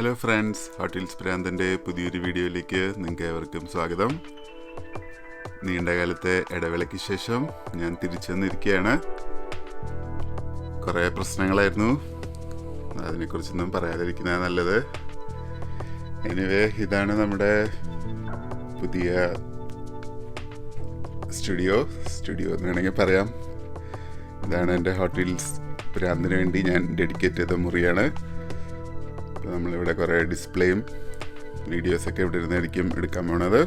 Hello friends, hot wheels ഭ്രാന്തൻ്റെ പുതിയൊരു വീഡിയോയിലേക്ക് നിങ്ങൾക്ക് ഏവർക്കും സ്വാഗതം. നീണ്ട കാലത്തെ ഇടവേളയ്ക്ക് ശേഷം ഞാൻ തിരിച്ചു വന്നിരിക്കുകയാണ്. കുറേ പ്രശ്നങ്ങളായിരുന്നു, അതിനെക്കുറിച്ചൊന്നും പറയാതിരിക്കുന്നതാണ് നല്ലത്. എനിവേ, ഇതാണ് നമ്മുടെ പുതിയ സ്റ്റുഡിയോ എന്ന് വേണമെങ്കിൽ പറയാം. ഇതാണ് എൻ്റെ ഹോട്ട് വീൽസ് ഭ്രാന്തിന് വേണ്ടി ഞാൻ ഡെഡിക്കേറ്റ് ചെയ്ത മുറിയാണ്. അപ്പോൾ നമ്മളിവിടെ കുറേ ഡിസ്പ്ലേയും വീഡിയോസൊക്കെ ഇവിടെ ഇരുന്നായിരിക്കും എടുക്കാൻ പോണത്.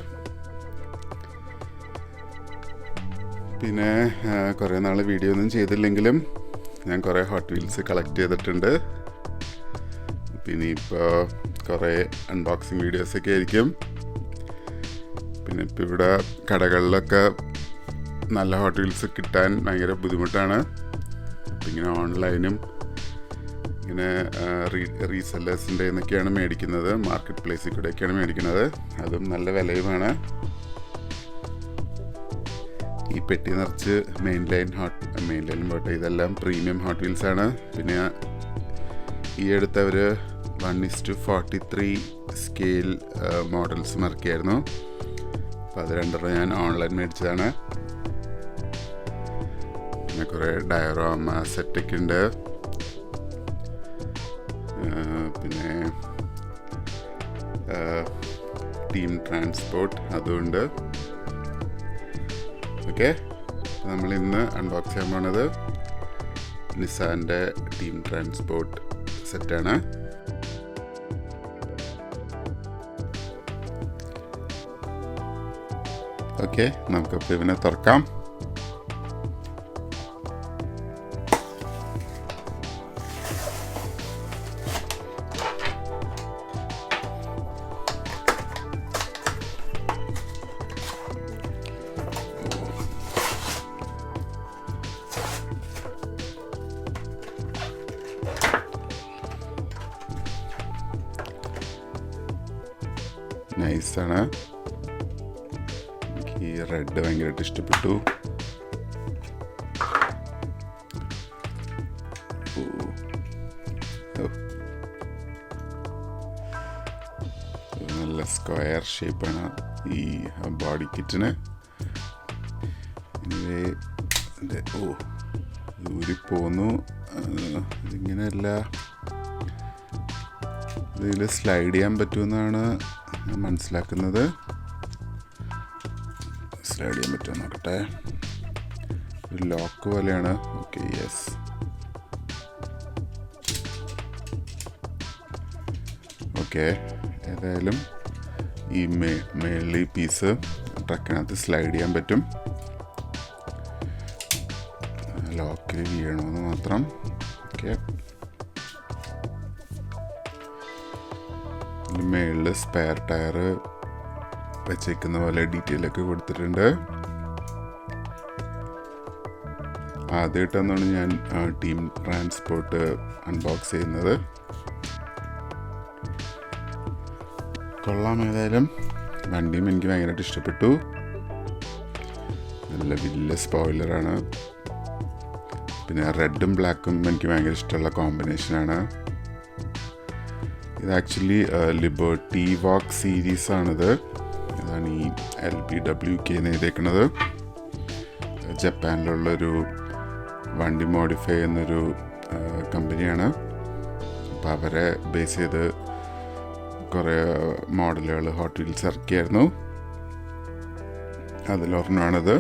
പിന്നെ കുറേ നാൾ വീഡിയോ ഒന്നും ചെയ്തില്ലെങ്കിലും ഞാൻ കുറേ ഹോട്ട് വീൽസ് കളക്ട് ചെയ്തിട്ടുണ്ട്. പിന്നെ ഇപ്പോൾ കുറേ അൺബോക്സിങ് വീഡിയോസൊക്കെ ആയിരിക്കും. പിന്നെ ഇപ്പോൾ ഇവിടെ കടകളിലൊക്കെ നല്ല ഹോട്ട് വീൽസ് കിട്ടാൻ ഭയങ്കര ബുദ്ധിമുട്ടാണ്. അപ്പം ഇങ്ങനെ ഓൺലൈനും ഇങ്ങനെ റീസെല്ലേഴ്സിൻ്റെ എന്നൊക്കെയാണ് മേടിക്കുന്നത്, മാർക്കറ്റ് പ്ലേസിൽ കൂടെയൊക്കെയാണ് മേടിക്കുന്നത്. അതും നല്ല വിലയുമാണ്. ഈ പെട്ടി നിറച്ച് മെയിൻ ലൈൻ പോട്ടെ, ഇതെല്ലാം പ്രീമിയം ഹോട്ട് വീൽസാണ്. പിന്നെ ഈ അടുത്തവർ 1:43 സ്കെയിൽ മോഡൽസ് ഇറക്കിയായിരുന്നു. അപ്പോൾ അത് രണ്ടെണ്ണം ഞാൻ ഓൺലൈൻ മേടിച്ചതാണ്. പിന്നെ കുറേ ഡയറോമ സെറ്റൊക്കെ ഉണ്ട്. പിന്നെ ടീം ട്രാൻസ്പോർട്ട് അതുകൊണ്ട്. ഓക്കെ, നമ്മളിന്ന് അൺബോക്സ് ചെയ്യാൻ പോണത് നിസാൻ്റെ ടീം ട്രാൻസ്പോർട്ട് സെറ്റാണ്. ഓക്കെ, നമുക്കപ്പോൾ ഇവനെ തുറക്കാം. നൈസാണ്. എനിക്ക് ഈ റെഡ് ഭയങ്കരമായിട്ട് ഇഷ്ടപ്പെട്ടു. നല്ല സ്ക്വയർ ഷേപ്പാണ് ഈ ബോഡി കിറ്റിന്. ഊരിപ്പോന്നു. ഇതിങ്ങനെയല്ല, ഇതിൽ സ്ലൈഡ് ചെയ്യാൻ പറ്റുമെന്നാണ് ഞാൻ മനസ്സിലാക്കുന്നത്. സ്ലൈഡ് ചെയ്യാൻ പറ്റുമോ നോക്കട്ടെ. ഒരു ലോക്ക് പോലെയാണ്. Okay, yes. ഓക്കെ, ഏതായാലും ഈ മേളിൽ ഈ പീസ് ട്രക്കിനകത്ത് സ്ലൈഡ് ചെയ്യാൻ പറ്റും. ലോക്കിൽ വീഴണമെന്ന് മാത്രം. ഓക്കെ, മേളിൽ സ്പെയർ ടയർ വെച്ചേക്കുന്ന പോലെ ഡീറ്റെയിലൊക്കെ കൊടുത്തിട്ടുണ്ട്. ആദ്യമായിട്ടാണ് ഞാൻ ടീം ട്രാൻസ്പോർട്ട് അൺബോക്സ് ചെയ്യുന്നത്. കൊള്ളാം. ഏതായാലും വണ്ടിയും എനിക്ക് ഭയങ്കരമായിട്ട് ഇഷ്ടപ്പെട്ടു. നല്ല വലിയ സ്പോയിലറാണ്. പിന്നെ റെഡും ബ്ലാക്കും എനിക്ക് ഭയങ്കര ഇഷ്ടമുള്ള കോമ്പിനേഷനാണ്. ഇത് ആക്ച്വലി ലിബർട്ടി വാക്ക് സീരീസാണിത്. അതാണ് ഈ LBWK എന്ന് എഴുതിയേക്കുന്നത്. ജപ്പാനിലുള്ളൊരു വണ്ടി മോഡിഫൈ ചെയ്യുന്നൊരു കമ്പനിയാണ്. അപ്പോൾ അവരെ ബേസ് ചെയ്ത് കുറേ മോഡലുകൾ ഹോട്ട് വീൽസ് ഇറക്കിയായിരുന്നു. അതിലൊരെണ്ണമാണിത്.